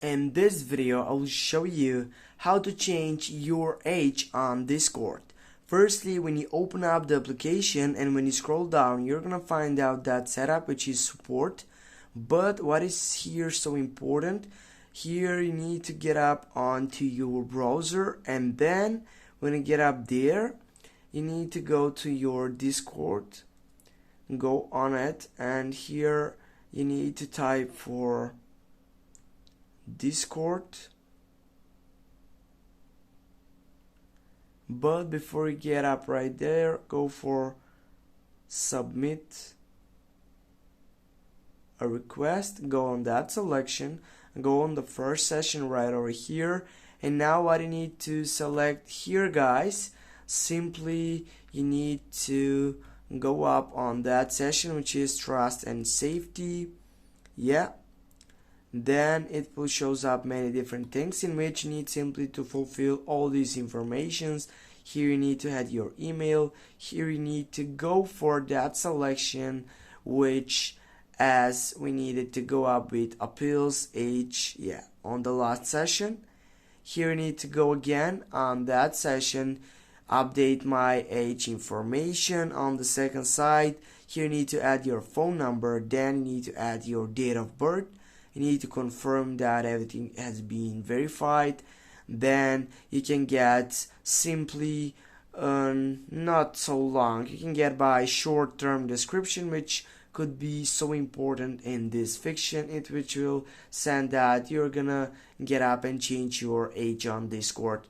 In this video, I will show you how to change your age on Discord. Firstly, when you open up the application and when you scroll down, you're gonna find out that setup, which is support. But what is here so important? Here you need to get up onto your browser, and then when you get up there, you need to go to your Discord, go on it, and here you need to type for Discord. But before you get up right there, go for submit a request, go on that selection, go on the first session right over here, and now what you need to select here, guys, simply you need to go up on that session, which is trust and safety. Then it will shows up many different things in which you need simply to fulfill all these informations. Here you need to add your email. Here you need to go for that selection, which as we needed to go up with appeals age on the last session. Here you need to go again on that session, update my age information on the second side. Here you need to add your phone number, then you need to add your date of birth. You need to confirm that everything has been verified. Then you can get simply not so long. You can get by short-term description, which could be so important in this fiction, which will send that you're gonna get up and change your age on Discord.